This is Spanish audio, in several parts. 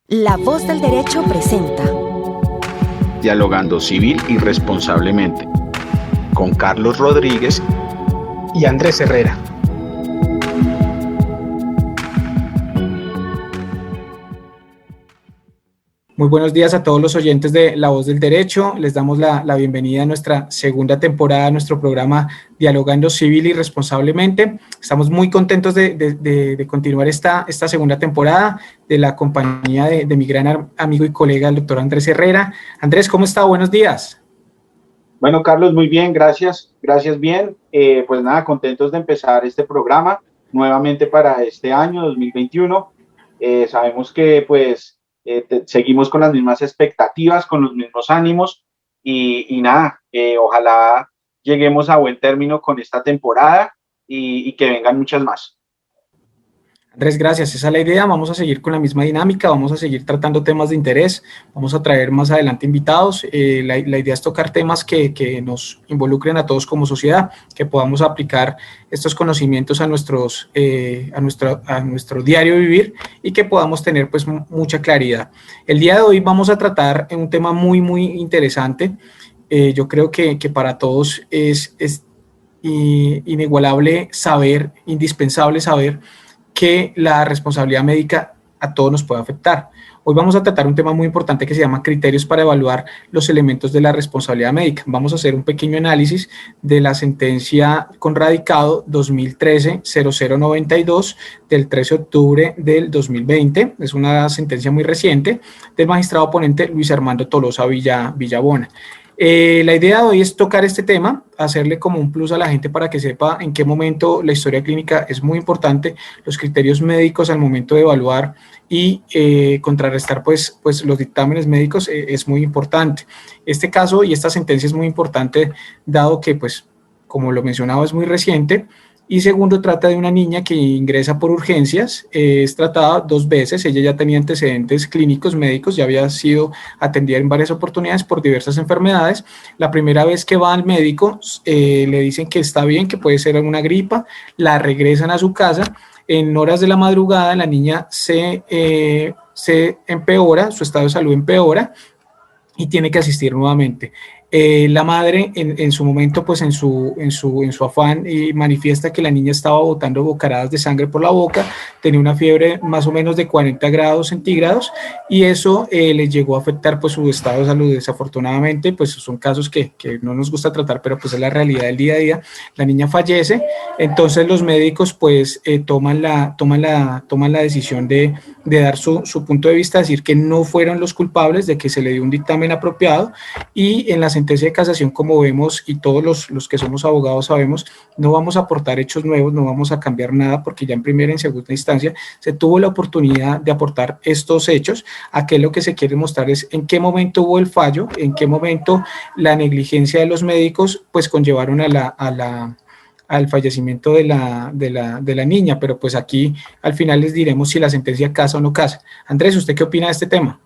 La Voz del Derecho presenta Dialogando civil y responsablemente, con Carlos Rodríguez y Andrés Herrera. Muy buenos días a todos los oyentes de La Voz del Derecho. Les damos la bienvenida a nuestra segunda temporada, a nuestro programa Dialogando Civil y Responsablemente. Estamos muy contentos de continuar esta segunda temporada de la compañía de mi gran amigo y colega, el doctor Andrés Herrera. Andrés, ¿cómo está? Buenos días. Bueno, Carlos, muy bien, gracias bien. Pues nada, contentos de empezar este programa nuevamente para este año 2021. Sabemos que pues seguimos con las mismas expectativas, con los mismos ánimos y nada, ojalá lleguemos a buen término con esta temporada y que vengan muchas más. Andrés, gracias. Esa es la idea. Vamos a seguir con la misma dinámica, vamos a seguir tratando temas de interés, vamos a traer más adelante invitados. La idea es tocar temas que nos involucren a todos como sociedad, que podamos aplicar estos conocimientos a nuestro diario vivir y que podamos tener pues mucha claridad. El día de hoy vamos a tratar un tema muy interesante. Yo creo que para todos es inigualable saber, indispensable saber que la responsabilidad médica a todos nos puede afectar. Hoy vamos a tratar un tema muy importante que se llama criterios para evaluar los elementos de la responsabilidad médica. Vamos a hacer un pequeño análisis de la sentencia con radicado 2013-0092 del 13 de octubre del 2020. Es una sentencia muy reciente del magistrado ponente Luis Armando Tolosa Villabona. La idea de hoy es tocar este tema, hacerle como un plus a la gente para que sepa en qué momento la historia clínica es muy importante, los criterios médicos al momento de evaluar y contrarrestar pues los dictámenes médicos es muy importante. Este caso y esta sentencia es muy importante dado que pues como lo mencionaba es muy reciente. Y segundo, trata de una niña que ingresa por urgencias, es tratada 2 veces, ella ya tenía antecedentes clínicos médicos, ya había sido atendida en varias oportunidades por diversas enfermedades. La primera vez que va al médico le dicen que está bien, que puede ser una gripa, la regresan a su casa, en horas de la madrugada la niña se empeora, su estado de salud empeora y tiene que asistir nuevamente. La madre en su momento, pues en su afán, manifiesta que la niña estaba botando bocaradas de sangre por la boca, tenía una fiebre más o menos de 40 grados centígrados y eso le llegó a afectar pues su estado de salud. Desafortunadamente, pues son casos que no nos gusta tratar, pero pues es la realidad del día a día. La niña fallece, entonces los médicos pues toman la decisión de dar su punto de vista, decir que no fueron los culpables, de que se le dio un dictamen apropiado y en la sentencia de casación, como vemos y todos los que somos abogados sabemos, no vamos a aportar hechos nuevos, no vamos a cambiar nada porque ya en primera y en segunda instancia se tuvo la oportunidad de aportar estos hechos. Aquí lo que se quiere mostrar es en qué momento hubo el fallo, en qué momento la negligencia de los médicos pues conllevaron al fallecimiento de la niña, pero pues aquí al final les diremos si la sentencia casa o no casa. Andrés, ¿usted qué opina de este tema?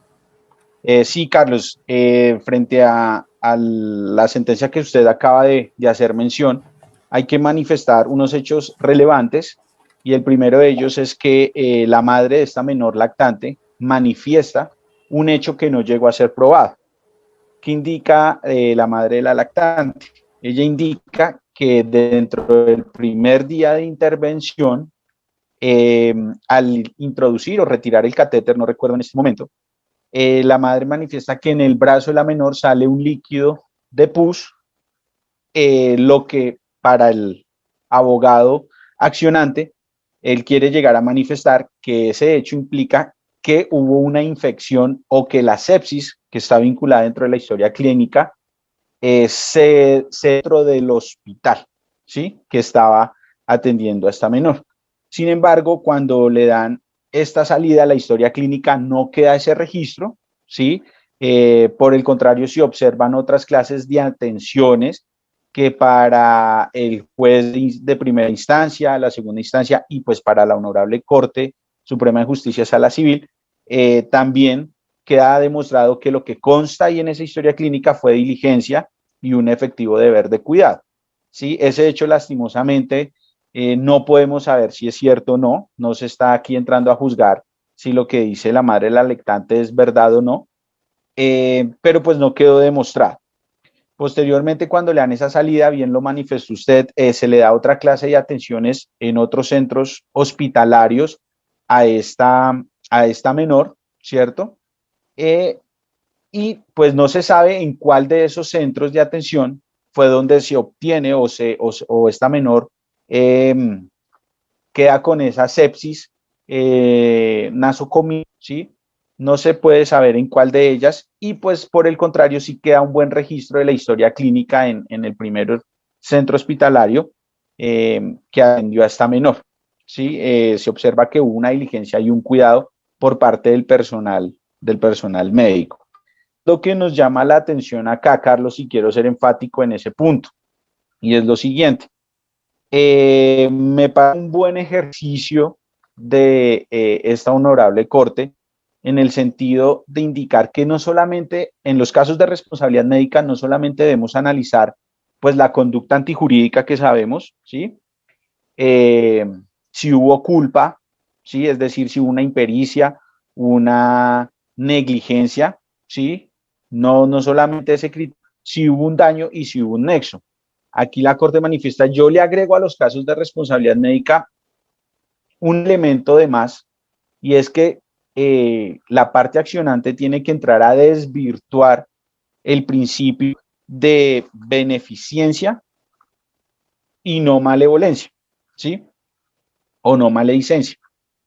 Sí, Carlos, frente a la sentencia que usted acaba de hacer mención, hay que manifestar unos hechos relevantes y el primero de ellos es que la madre de esta menor lactante manifiesta un hecho que no llegó a ser probado. ¿Qué indica la madre de la lactante? Ella indica que dentro del primer día de intervención, al introducir o retirar el catéter, no recuerdo en este momento, la madre manifiesta que en el brazo de la menor sale un líquido de pus, lo que para el abogado accionante, él quiere llegar a manifestar que ese hecho implica que hubo una infección o que la sepsis, que está vinculada dentro de la historia clínica, dentro del hospital, ¿sí? Que estaba atendiendo a esta menor. Sin embargo, cuando le dan esta salida, la historia clínica no queda ese registro, ¿sí? Por el contrario, se observan otras clases de atenciones que para el juez de primera instancia, la segunda instancia y pues para la Honorable Corte Suprema de Justicia Sala Civil, también queda demostrado que lo que consta ahí en esa historia clínica fue diligencia y un efectivo deber de cuidado, ¿sí? Ese hecho lastimosamente no podemos saber si es cierto o no, no se está aquí entrando a juzgar si lo que dice la madre de la lactante es verdad o no, pero pues no quedó demostrado. Posteriormente, cuando le dan esa salida, bien lo manifestó usted, se le da otra clase de atenciones en otros centros hospitalarios a esta menor, ¿cierto? Y pues no se sabe en cuál de esos centros de atención fue donde se obtiene o esta menor eh, queda con esa sepsis nasocomial, ¿sí? No se puede saber en cuál de ellas y pues por el contrario sí queda un buen registro de la historia clínica en el primer centro hospitalario que atendió a esta menor, ¿sí? Se observa que hubo una diligencia y un cuidado por parte del personal médico. Lo que nos llama la atención acá, Carlos, y quiero ser enfático en ese punto, y es lo siguiente. Me parece un buen ejercicio de esta honorable corte en el sentido de indicar que no solamente en los casos de responsabilidad médica, no solamente debemos analizar pues la conducta antijurídica que sabemos, ¿sí? Eh, si hubo culpa, ¿sí? Es decir, si hubo una impericia, una negligencia, ¿sí? No solamente ese criterio, si hubo un daño y si hubo un nexo. Aquí la Corte manifiesta, yo le agrego a los casos de responsabilidad médica un elemento de más, y es que la parte accionante tiene que entrar a desvirtuar el principio de beneficencia y no malevolencia, ¿sí? O no maledicencia.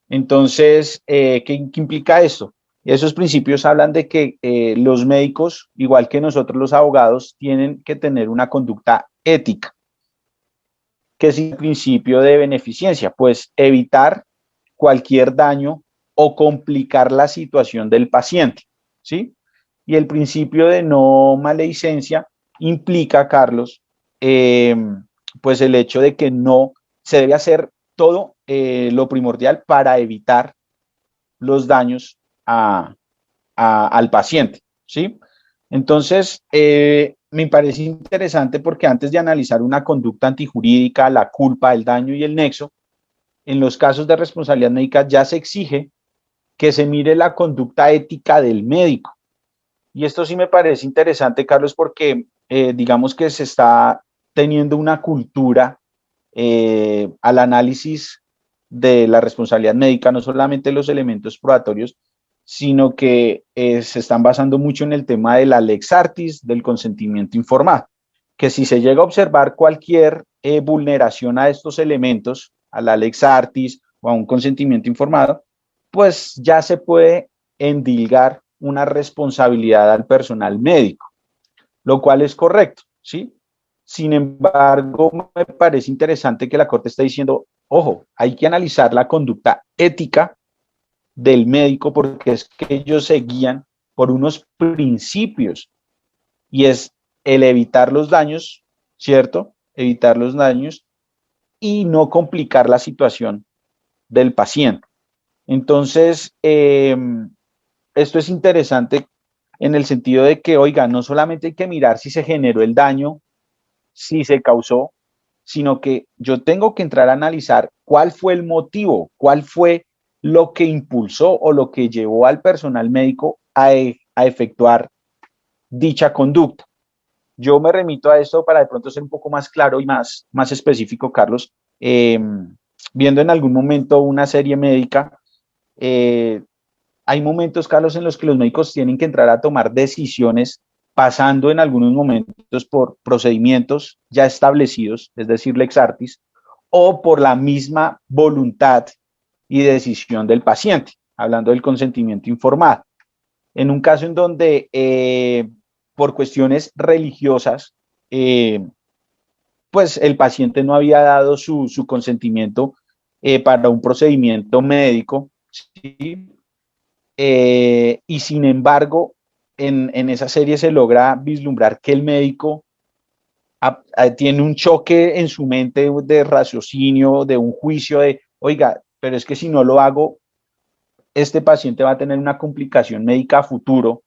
Entonces, ¿qué implica esto? Esos principios hablan de que los médicos, igual que nosotros los abogados, tienen que tener una conducta ética. ¿Qué es el principio de beneficencia? Pues evitar cualquier daño o complicar la situación del paciente, ¿sí? Y el principio de no maledicencia implica, Carlos, eh, pues el hecho de que no se debe hacer todo lo primordial para evitar los daños al paciente, ¿sí? Entonces, me parece interesante porque antes de analizar una conducta antijurídica, la culpa, el daño y el nexo, en los casos de responsabilidad médica ya se exige que se mire la conducta ética del médico. Y esto sí me parece interesante, Carlos, porque digamos que se está teniendo una cultura al análisis de la responsabilidad médica, no solamente los elementos probatorios, sino que se están basando mucho en el tema de la lex artis, del consentimiento informado, que si se llega a observar cualquier vulneración a estos elementos, a la lex artis o a un consentimiento informado, pues ya se puede endilgar una responsabilidad al personal médico, lo cual es correcto, ¿sí? Sin embargo, me parece interesante que la Corte está diciendo, ojo, hay que analizar la conducta ética del médico porque es que ellos se guían por unos principios y es el evitar los daños, ¿cierto? Evitar los daños y no complicar la situación del paciente. Entonces, esto es interesante en el sentido de que, oiga, no solamente hay que mirar si se generó el daño, si se causó, sino que yo tengo que entrar a analizar cuál fue el motivo, cuál fue lo que impulsó o lo que llevó al personal médico a efectuar dicha conducta. Yo me remito a esto para de pronto ser un poco más claro y más específico, Carlos. Viendo en algún momento una serie médica, eh, hay momentos, Carlos, en los que los médicos tienen que entrar a tomar decisiones pasando en algunos momentos por procedimientos ya establecidos, es decir, lex artis, o por la misma voluntad y decisión del paciente, hablando del consentimiento informado. En un caso en donde por cuestiones religiosas, pues el paciente no había dado su consentimiento para un procedimiento médico, ¿sí? Y sin embargo, en esa serie se logra vislumbrar que el médico tiene un choque en su mente de raciocinio, de un juicio de, oiga, pero es que si no lo hago, este paciente va a tener una complicación médica a futuro,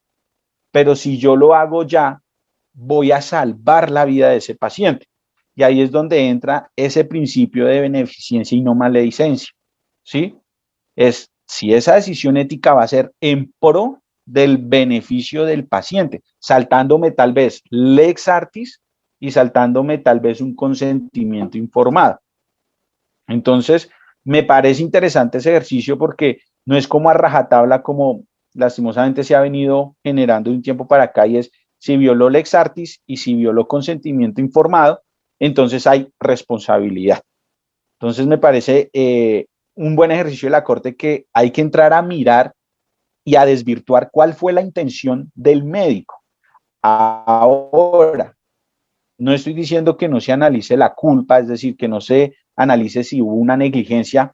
pero si yo lo hago ya, voy a salvar la vida de ese paciente. Y ahí es donde entra ese principio de beneficencia y no maledicencia, ¿sí? Es si esa decisión ética va a ser en pro del beneficio del paciente, saltándome tal vez lex artis y saltándome tal vez un consentimiento informado. Entonces, me parece interesante ese ejercicio porque no es como a rajatabla como lastimosamente se ha venido generando de un tiempo para acá, y es si violó lex artis y si violó consentimiento informado, entonces hay responsabilidad. Entonces me parece un buen ejercicio de la Corte, que hay que entrar a mirar y a desvirtuar cuál fue la intención del médico. Ahora, no estoy diciendo que no se analice la culpa, es decir, que no se analice si hubo una negligencia,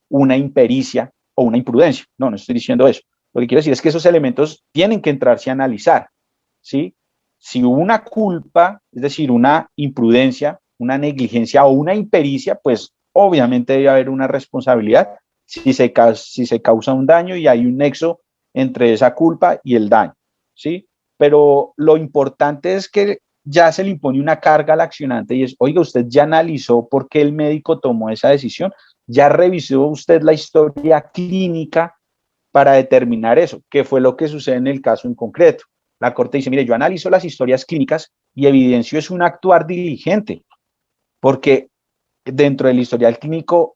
una impericia o una imprudencia. No, no estoy diciendo eso. Lo que quiero decir es que esos elementos tienen que entrarse a analizar, ¿sí? Si hubo una culpa, es decir, una imprudencia, una negligencia o una impericia, pues obviamente debe haber una responsabilidad si se causa un daño y hay un nexo entre esa culpa y el daño, ¿sí? Pero lo importante es que ya se le impone una carga al accionante y es, oiga, usted ya analizó por qué el médico tomó esa decisión, ya revisó usted la historia clínica para determinar eso, qué fue lo que sucede en el caso en concreto. La Corte dice, mire, yo analizo las historias clínicas y evidencio es un actuar diligente, porque dentro del historial clínico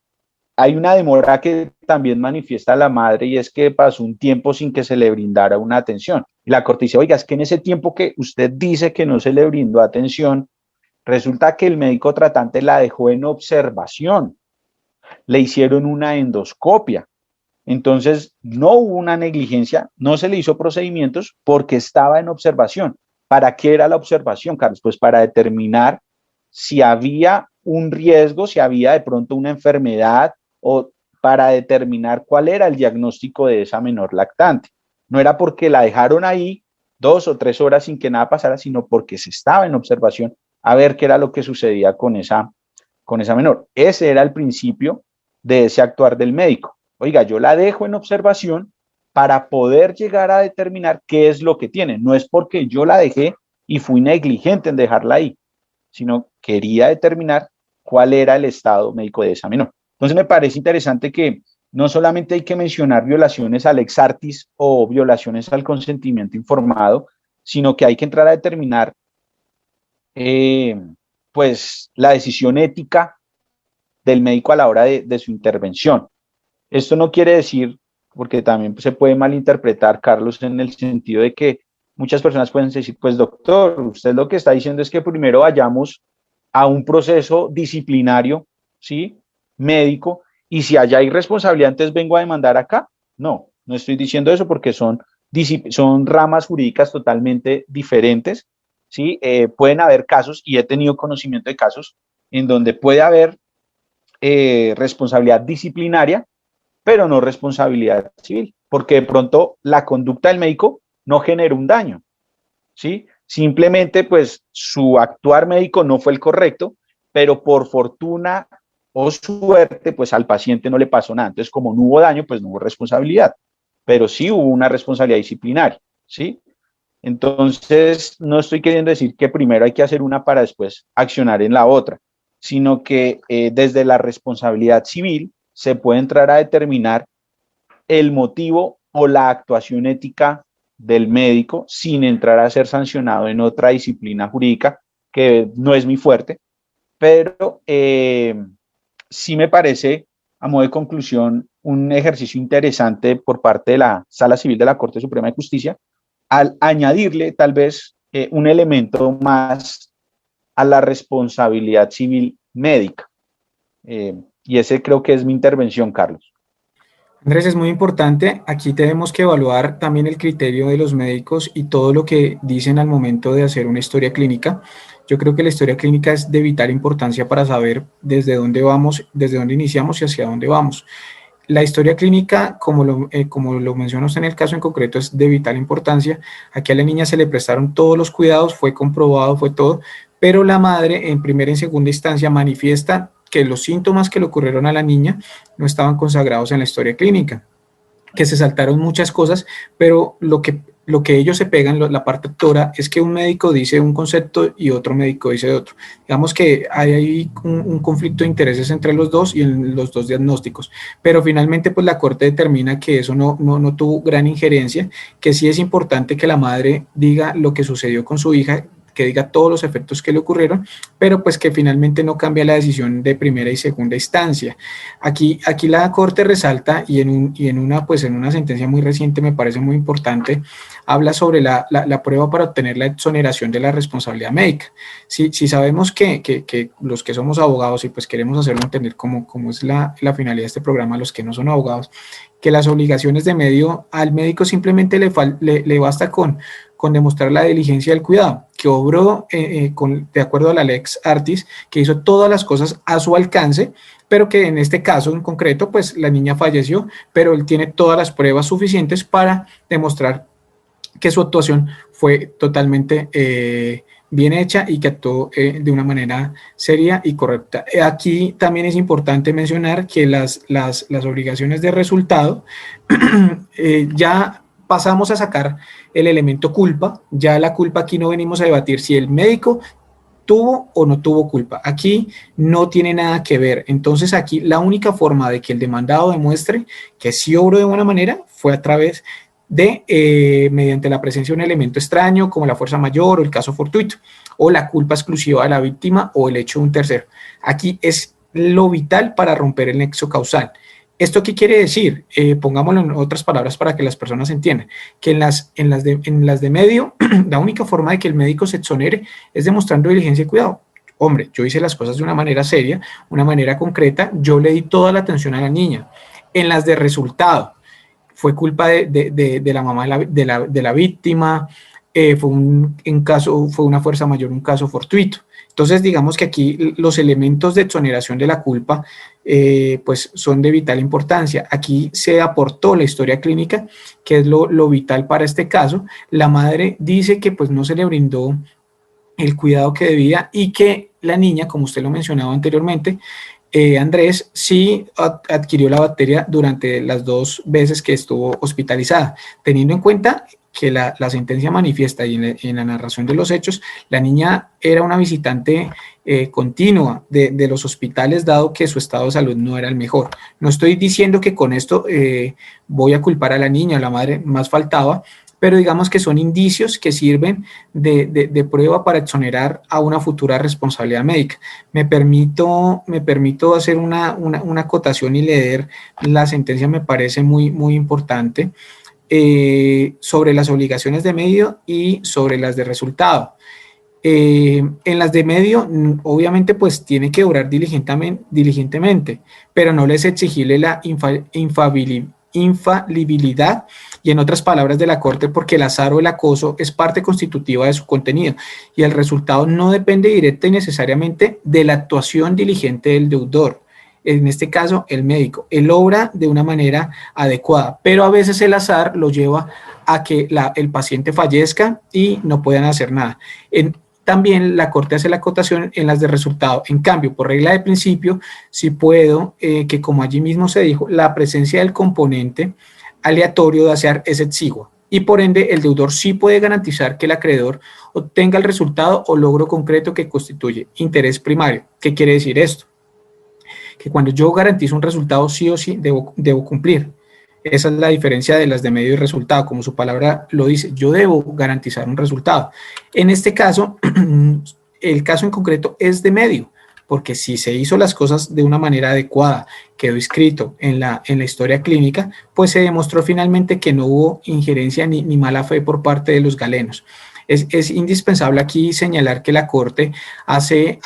hay una demora que también manifiesta la madre, y es que pasó un tiempo sin que se le brindara una atención. Y la Corte dice, oiga, es que en ese tiempo que usted dice que no se le brindó atención, resulta que el médico tratante la dejó en observación, le hicieron una endoscopia. Entonces, no hubo una negligencia, no se le hizo procedimientos porque estaba en observación. ¿Para qué era la observación, Carlos? Pues para determinar si había un riesgo, si había de pronto una enfermedad, o para determinar cuál era el diagnóstico de esa menor lactante. No era porque la dejaron ahí 2 o 3 horas sin que nada pasara, sino porque se estaba en observación a ver qué era lo que sucedía con esa menor. Ese era el principio de ese actuar del médico. Oiga, yo la dejo en observación para poder llegar a determinar qué es lo que tiene. No es porque yo la dejé y fui negligente en dejarla ahí, sino quería determinar cuál era el estado médico de esa menor. Entonces me parece interesante que no solamente hay que mencionar violaciones al ex artis o violaciones al consentimiento informado, sino que hay que entrar a determinar pues la decisión ética del médico a la hora de su intervención. Esto no quiere decir, porque también se puede malinterpretar, Carlos, en el sentido de que muchas personas pueden decir, pues doctor, usted lo que está diciendo es que primero vayamos a un proceso disciplinario, ¿sí? Médico, y si allá hay responsabilidad, entonces vengo a demandar acá. No, no estoy diciendo eso porque son ramas jurídicas totalmente diferentes, ¿sí? Pueden haber casos, y he tenido conocimiento de casos, en donde puede haber responsabilidad disciplinaria, pero no responsabilidad civil, porque de pronto la conducta del médico no generó un daño, ¿sí? Simplemente, pues, su actuar médico no fue el correcto, pero por fortuna o suerte, pues al paciente no le pasó nada. Entonces, como no hubo daño, pues no hubo responsabilidad, pero sí hubo una responsabilidad disciplinaria, ¿sí? Entonces, no estoy queriendo decir que primero hay que hacer una para después accionar en la otra, sino que desde la responsabilidad civil se puede entrar a determinar el motivo o la actuación ética del médico sin entrar a ser sancionado en otra disciplina jurídica que no es mi fuerte, pero sí me parece, a modo de conclusión, un ejercicio interesante por parte de la Sala Civil de la Corte Suprema de Justicia, al añadirle tal vez un elemento más a la responsabilidad civil médica. Y ese creo que es mi intervención, Carlos. Andrés, es muy importante. Aquí tenemos que evaluar también el criterio de los médicos y todo lo que dicen al momento de hacer una historia clínica. Yo creo que la historia clínica es de vital importancia para saber desde dónde vamos, desde dónde iniciamos y hacia dónde vamos. La historia clínica, como lo menciona usted en el caso en concreto, es de vital importancia. Aquí a la niña se le prestaron todos los cuidados, fue comprobado, fue todo, pero la madre en primera y segunda instancia manifiesta que los síntomas que le ocurrieron a la niña no estaban consagrados en la historia clínica. que se saltaron muchas cosas, pero lo que ellos se pegan, la parte actora, es que un médico dice un concepto y otro médico dice otro. Digamos que hay ahí un conflicto de intereses entre los dos y en los dos diagnósticos, pero finalmente pues la Corte determina que eso no tuvo gran injerencia, que sí es importante que la madre diga lo que sucedió con su hija, que diga todos los efectos que le ocurrieron, pero pues que finalmente no cambia la decisión de primera y segunda instancia. Aquí la Corte resalta y en una sentencia muy reciente, me parece muy importante, habla sobre la prueba para obtener la exoneración de la responsabilidad médica. Si sabemos que los que somos abogados y pues queremos hacerlo entender cómo es la finalidad de este programa, los que no son abogados, que las obligaciones de medio al médico simplemente le basta con demostrar la diligencia del cuidado, que obró de acuerdo a la Lex Artis, que hizo todas las cosas a su alcance, pero que en este caso en concreto, pues la niña falleció, pero él tiene todas las pruebas suficientes para demostrar que su actuación fue totalmente bien hecha y que actuó de una manera seria y correcta. Aquí también es importante mencionar que las obligaciones de resultado ya pasamos a sacar el elemento culpa. Ya la culpa aquí no venimos a debatir si el médico tuvo o no tuvo culpa. Aquí no tiene nada que ver. Entonces aquí la única forma de que el demandado demuestre que sí obró de buena manera fue a través de, mediante la presencia de un elemento extraño como la fuerza mayor o el caso fortuito, o la culpa exclusiva de la víctima o el hecho de un tercero. Aquí es lo vital para romper el nexo causal. ¿Esto qué quiere decir? Pongámoslo en otras palabras para que las personas entiendan, que en las de medio, la única forma de que el médico se exonere es demostrando diligencia y cuidado. Hombre, yo hice las cosas de una manera seria, una manera concreta, yo le di toda la atención a la niña. En las de resultado, fue culpa de la mamá de la víctima, fue una fuerza mayor, un caso fortuito. Entonces, digamos que aquí los elementos de exoneración de la culpa pues son de vital importancia. Aquí se aportó la historia clínica, que es lo vital para este caso. La madre dice que pues no se le brindó el cuidado que debía y que la niña, como usted lo mencionaba anteriormente, Andrés sí adquirió la bacteria durante las 2 veces que estuvo hospitalizada, teniendo en cuenta que la sentencia manifiesta y en la narración de los hechos, la niña era una visitante continua de los hospitales, dado que su estado de salud no era el mejor. No estoy diciendo que con esto voy a culpar a la niña, a la madre, más faltaba, pero digamos que son indicios que sirven de prueba para exonerar a una futura responsabilidad médica. Me permito hacer una acotación y leer la sentencia, me parece muy importante, sobre las obligaciones de medio y sobre las de resultado. En las de medio, obviamente, pues tiene que obrar diligentemente, pero no les es exigible la infalibilidad y en otras palabras de la Corte, porque el azar o el acoso es parte constitutiva de su contenido y el resultado no depende directa y necesariamente de la actuación diligente del deudor. En este caso, el médico, él obra de una manera adecuada, pero a veces el azar lo lleva a que el paciente fallezca y no puedan hacer nada. También la Corte hace la acotación en las de resultado. En cambio, por regla de principio, sí puedo, que como allí mismo se dijo, la presencia del componente aleatorio de azar es exigua y por ende el deudor sí puede garantizar que el acreedor obtenga el resultado o logro concreto que constituye interés primario. ¿Qué quiere decir esto? Que cuando yo garantizo un resultado, sí o sí debo cumplir. Esa es la diferencia de las de medio y resultado. Como su palabra lo dice, yo debo garantizar un resultado. En este caso, el caso en concreto es de medio, porque si se hizo las cosas de una manera adecuada, quedó escrito en la historia clínica, pues se demostró finalmente que no hubo injerencia ni mala fe por parte de los galenos. Es indispensable aquí señalar que la Corte hace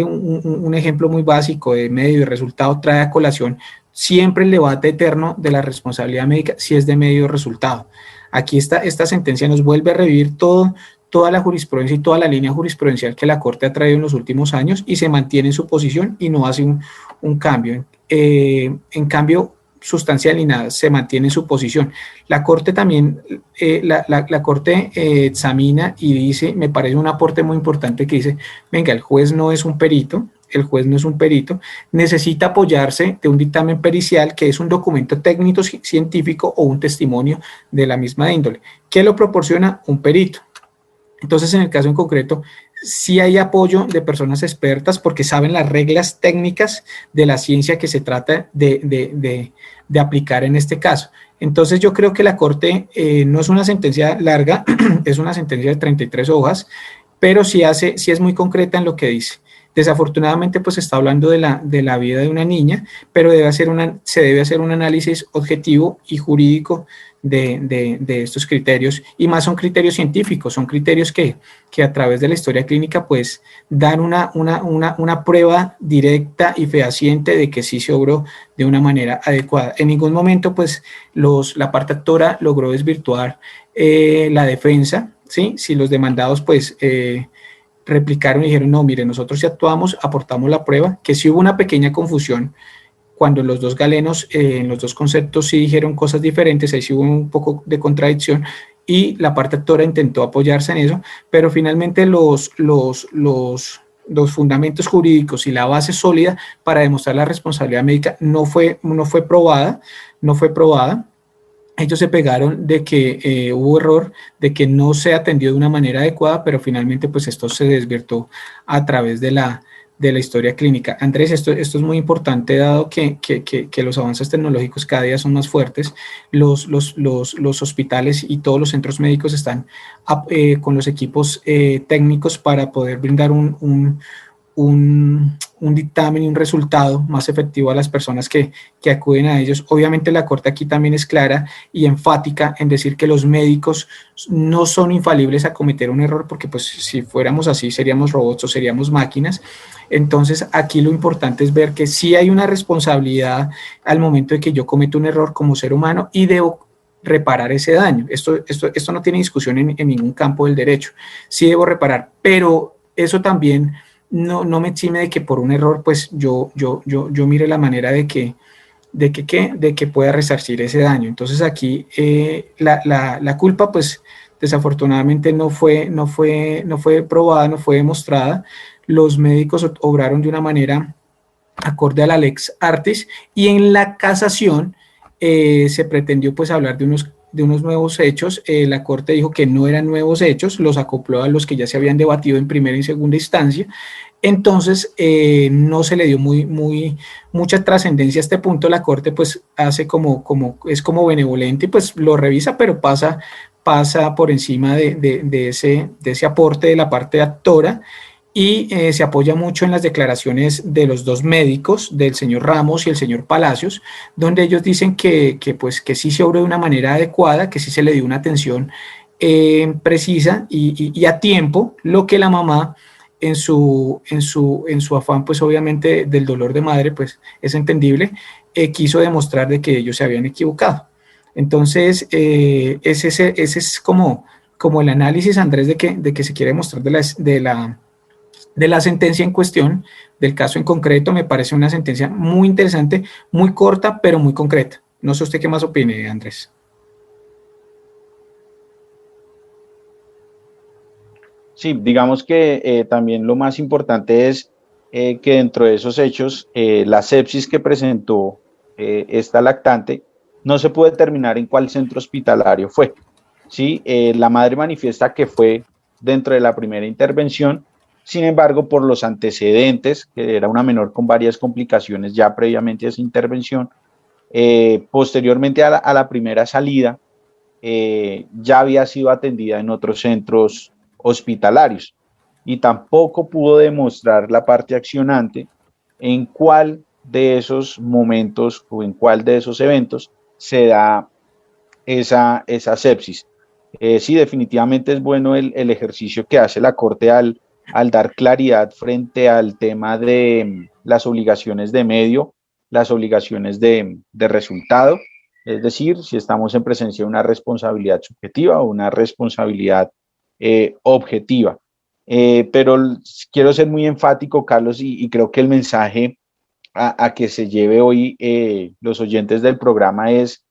un ejemplo muy básico de medio y resultado, trae a colación siempre el debate eterno de la responsabilidad médica si es de medio o resultado. Aquí esta sentencia nos vuelve a revivir toda la jurisprudencia y toda la línea jurisprudencial que la Corte ha traído en los últimos años y se mantiene en su posición y no hace un cambio. En cambio sustancial ni nada, se mantiene en su posición. La Corte también, la Corte examina y dice, me parece un aporte muy importante que dice, venga, el juez no es un perito, el juez no es un perito, necesita apoyarse de un dictamen pericial, que es un documento técnico científico o un testimonio de la misma índole. ¿Qué lo proporciona? Un perito. Entonces, en el caso en concreto, sí hay apoyo de personas expertas porque saben las reglas técnicas de la ciencia que se trata de aplicar en este caso. Entonces, yo creo que la Corte no es una sentencia larga, es una sentencia de 33 hojas, pero sí es muy concreta en lo que dice. Desafortunadamente, pues está hablando de la vida de una niña, pero se debe hacer un análisis objetivo y jurídico de estos criterios, y más son criterios científicos, son criterios que a través de la historia clínica pues dan una prueba directa y fehaciente de que sí se obró de una manera adecuada. En ningún momento pues la parte actora logró desvirtuar la defensa, ¿sí? Si los demandados pues replicaron y dijeron, no, mire, nosotros sí actuamos, aportamos la prueba, que sí hubo una pequeña confusión cuando los dos galenos en los dos conceptos sí dijeron cosas diferentes, ahí sí hubo un poco de contradicción y la parte actora intentó apoyarse en eso, pero finalmente los fundamentos jurídicos y la base sólida para demostrar la responsabilidad médica no fue probada. Ellos se pegaron de que hubo error, de que no se atendió de una manera adecuada, pero finalmente pues esto se desvirtuó a través de la historia clínica. Andrés, esto es muy importante dado que los avances tecnológicos cada día son más fuertes, los hospitales y todos los centros médicos están con los equipos técnicos para poder brindar un dictamen y un resultado más efectivo a las personas que acuden a ellos. Obviamente la Corte aquí también es clara y enfática en decir que los médicos no son infalibles a cometer un error, porque pues si fuéramos así seríamos robots o seríamos máquinas. Entonces aquí lo importante es ver que sí hay una responsabilidad al momento de que yo cometo un error como ser humano y debo reparar ese daño. Esto no tiene discusión en ningún campo del derecho. Sí debo reparar, pero eso también no me exime de que por un error pues yo mire la manera de que pueda resarcir ese daño. Entonces aquí la culpa pues desafortunadamente no fue probada, no fue demostrada. Los médicos obraron de una manera acorde a la lex artis, y en la casación se pretendió pues hablar de unos nuevos hechos. La Corte dijo que no eran nuevos hechos, los acopló a los que ya se habían debatido en primera y segunda instancia. Entonces no se le dio mucha trascendencia a este punto. La Corte pues hace es como benevolente y pues lo revisa, pero pasa por encima de ese aporte de la parte actora, y se apoya mucho en las declaraciones de los dos médicos, del señor Ramos y el señor Palacios, donde ellos dicen que sí se obró de una manera adecuada, que sí se le dio una atención precisa y a tiempo, lo que la mamá en su afán, pues obviamente del dolor de madre, pues es entendible, quiso demostrar de que ellos se habían equivocado. Entonces, ese es como el análisis, Andrés, de que se quiere mostrar de la sentencia en cuestión, del caso en concreto. Me parece una sentencia muy interesante, muy corta, pero muy concreta. No sé usted qué más opine, Andrés. Sí, digamos que también lo más importante es que dentro de esos hechos, la sepsis que presentó esta lactante no se puede determinar en cuál centro hospitalario fue. ¿Sí? La madre manifiesta que fue dentro de la primera intervención. Sin embargo, por los antecedentes, que era una menor con varias complicaciones ya previamente a esa intervención, posteriormente a la primera salida, ya había sido atendida en otros centros hospitalarios, y tampoco pudo demostrar la parte accionante en cuál de esos momentos o en cuál de esos eventos se da esa sepsis. Sí, definitivamente es bueno el ejercicio que hace la Corte al dar claridad frente al tema de las obligaciones de medio, las obligaciones de resultado, es decir, si estamos en presencia de una responsabilidad subjetiva o una responsabilidad objetiva. Pero quiero ser muy enfático, Carlos, y creo que el mensaje a que se lleve hoy los oyentes del programa es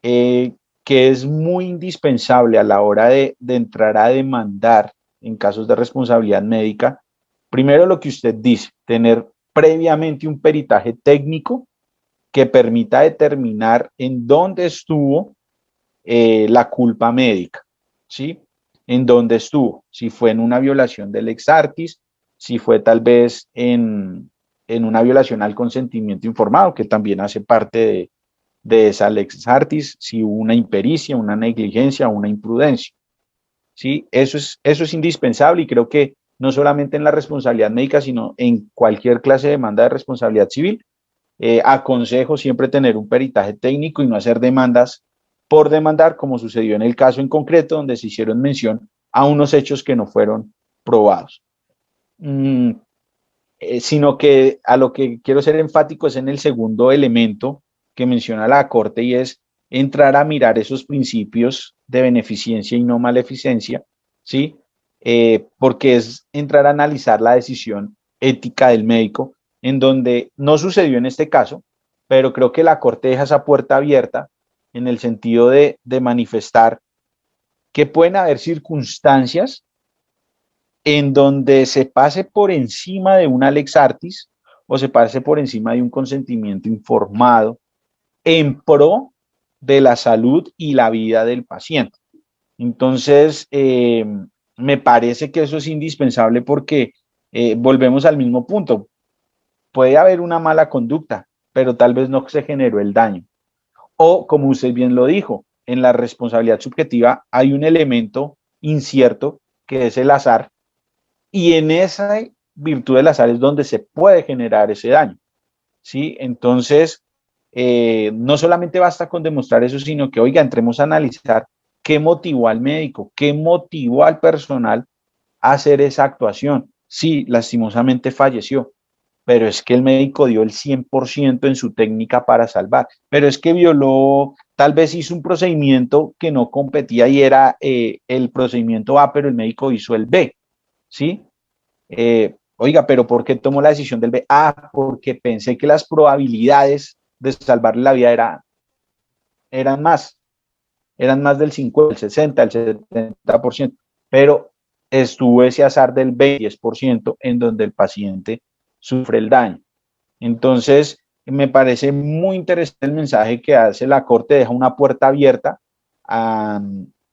que es muy indispensable a la hora de entrar a demandar en casos de responsabilidad médica, primero lo que usted dice, tener previamente un peritaje técnico que permita determinar en dónde estuvo la culpa médica, ¿sí? En dónde estuvo, si fue en una violación del ex artis, si fue tal vez en una violación al consentimiento informado, que también hace parte de esa lex artis, si hubo una impericia, una negligencia, una imprudencia, ¿sí? Eso es indispensable y creo que no solamente en la responsabilidad médica, sino en cualquier clase de demanda de responsabilidad civil, aconsejo siempre tener un peritaje técnico y no hacer demandas por demandar, como sucedió en el caso en concreto, donde se hicieron mención a unos hechos que no fueron probados. Sino que a lo que quiero ser enfático es en el segundo elemento que menciona la Corte y es entrar a mirar esos principios de beneficencia y no maleficencia, ¿sí? Porque es entrar a analizar la decisión ética del médico, en donde no sucedió en este caso, pero creo que la Corte deja esa puerta abierta en el sentido de manifestar que pueden haber circunstancias en donde se pase por encima de una lex artis o se pase por encima de un consentimiento informado en pro de la salud y la vida del paciente. Entonces, me parece que eso es indispensable porque volvemos al mismo punto. Puede haber una mala conducta, pero tal vez no se generó el daño. O, como usted bien lo dijo, en la responsabilidad subjetiva hay un elemento incierto que es el azar, y en esa virtud del azar es donde se puede generar ese daño, ¿sí? Entonces, no solamente basta con demostrar eso, sino que, oiga, entremos a analizar qué motivó al médico, qué motivó al personal a hacer esa actuación. Sí, lastimosamente falleció, pero es que el médico dio el 100% en su técnica para salvar, pero es que violó, tal vez hizo un procedimiento que no competía y era el procedimiento A, pero el médico hizo el B, ¿sí? Oiga, pero ¿por qué tomó la decisión del B? Ah, porque pensé que las probabilidades de salvarle la vida eran más del 50, el 60, el 70%, pero estuvo ese azar del 20% en donde el paciente sufre el daño. Entonces, me parece muy interesante el mensaje que hace la Corte, deja una puerta abierta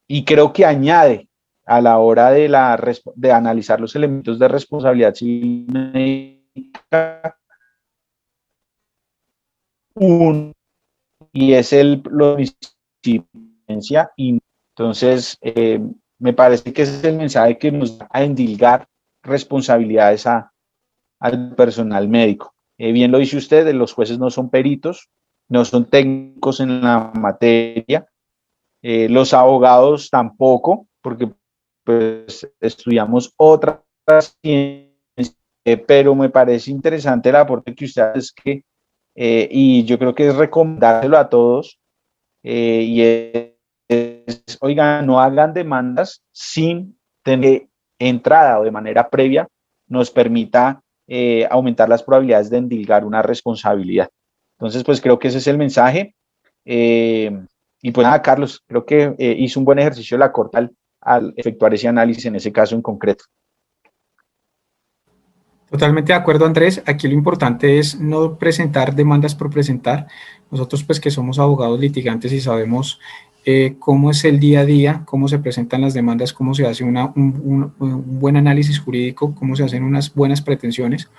y creo que añade a la hora de analizar los elementos de responsabilidad civil médica y es lo y entonces me parece que ese es el mensaje que nos da a endilgar responsabilidades al personal médico. Bien lo dice usted, los jueces no son peritos, no son técnicos en la materia, los abogados tampoco, porque pues estudiamos otras ciencias, pero me parece interesante el aporte que usted hace, y yo creo que es recomendárselo a todos, y oigan, no hagan demandas sin tener entrada o de manera previa nos permita aumentar las probabilidades de endilgar una responsabilidad. Entonces, pues creo que ese es el mensaje. Y pues nada, Carlos, creo que hizo un buen ejercicio la Corte al efectuar ese análisis en ese caso en concreto. Totalmente de acuerdo, Andrés. Aquí lo importante es no presentar demandas por presentar. Nosotros, pues que somos abogados litigantes y sabemos cómo es el día a día, cómo se presentan las demandas, cómo se hace un buen análisis jurídico, cómo se hacen unas buenas pretensiones,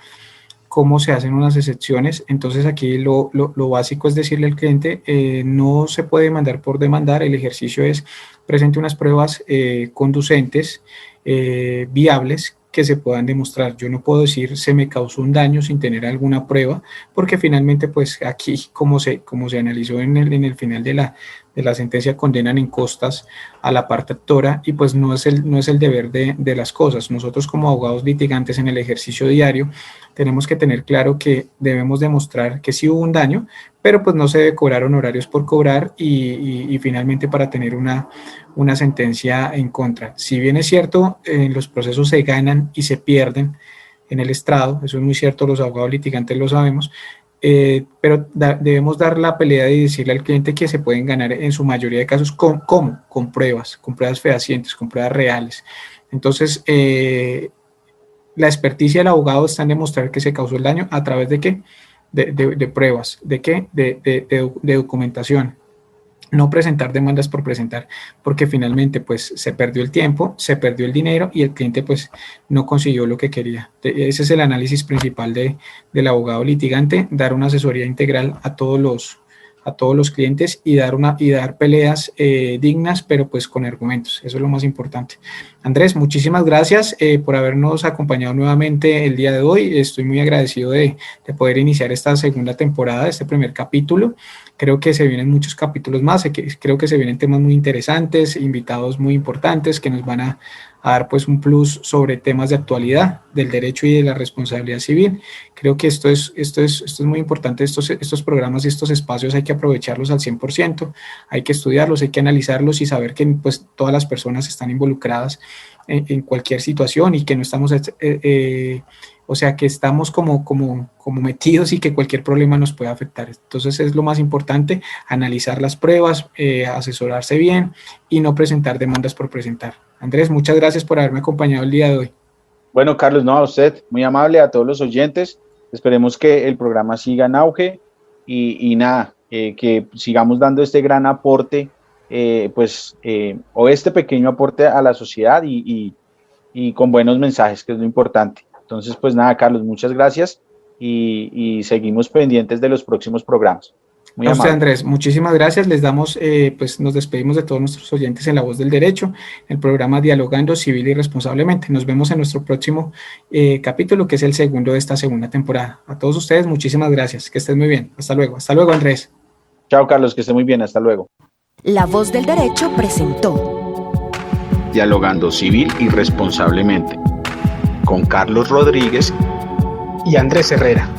cómo se hacen unas excepciones. Entonces aquí lo básico es decirle al cliente, no se puede demandar por demandar, el ejercicio es presente unas pruebas conducentes, viables, que se puedan demostrar. Yo no puedo decir se me causó un daño sin tener alguna prueba, porque finalmente pues aquí como se analizó en el final de la sentencia, condenan en costas a la parte actora y pues no es el deber de las cosas. Nosotros como abogados litigantes en el ejercicio diario tenemos que tener claro que debemos demostrar que sí hubo un daño, pero pues no se debe cobrar honorarios por cobrar y finalmente para tener una sentencia en contra. Si bien es cierto, los procesos se ganan y se pierden en el estrado, eso es muy cierto, los abogados litigantes lo sabemos, pero debemos dar la pelea y decirle al cliente que se pueden ganar en su mayoría de casos con pruebas fehacientes, con pruebas reales. Entonces, la experticia del abogado está en demostrar que se causó el daño a través de qué, de pruebas, de qué, de documentación. No presentar demandas por presentar, porque finalmente pues se perdió el tiempo, se perdió el dinero y el cliente pues no consiguió lo que quería. Ese es el análisis principal del abogado litigante, dar una asesoría integral a todos los clientes y dar peleas dignas, pero pues con argumentos. Eso es lo más importante. Andrés, muchísimas gracias por habernos acompañado nuevamente el día de hoy. Estoy muy agradecido de poder iniciar esta segunda temporada, este primer capítulo. Creo que se vienen muchos capítulos más, creo que se vienen temas muy interesantes, invitados muy importantes que nos van a dar pues un plus sobre temas de actualidad, del derecho y de la responsabilidad civil. Creo que esto es muy importante, estos programas y estos espacios hay que aprovecharlos al 100%, hay que estudiarlos, hay que analizarlos y saber que pues todas las personas están involucradas en cualquier situación y que no estamos... o sea, que estamos como metidos y que cualquier problema nos puede afectar. Entonces es lo más importante, analizar las pruebas, asesorarse bien y no presentar demandas por presentar. Andrés, muchas gracias por haberme acompañado el día de hoy. Bueno, Carlos, no, a usted, muy amable, a todos los oyentes. Esperemos que el programa siga en auge y nada, que sigamos dando este gran aporte, o este pequeño aporte a la sociedad y con buenos mensajes, que es lo importante. Entonces, pues nada, Carlos, muchas gracias y seguimos pendientes de los próximos programas. Muy A usted, amable. Andrés, muchísimas gracias. Les damos, pues nos despedimos de todos nuestros oyentes en La Voz del Derecho, el programa Dialogando Civil y Responsablemente. Nos vemos en nuestro próximo capítulo, que es el segundo de esta segunda temporada. A todos ustedes, muchísimas gracias. Que estén muy bien. Hasta luego. Hasta luego, Andrés. Chao, Carlos, que esté muy bien. Hasta luego. La Voz del Derecho presentó Dialogando Civil y Responsablemente con Carlos Rodríguez Y Andrés Herrera.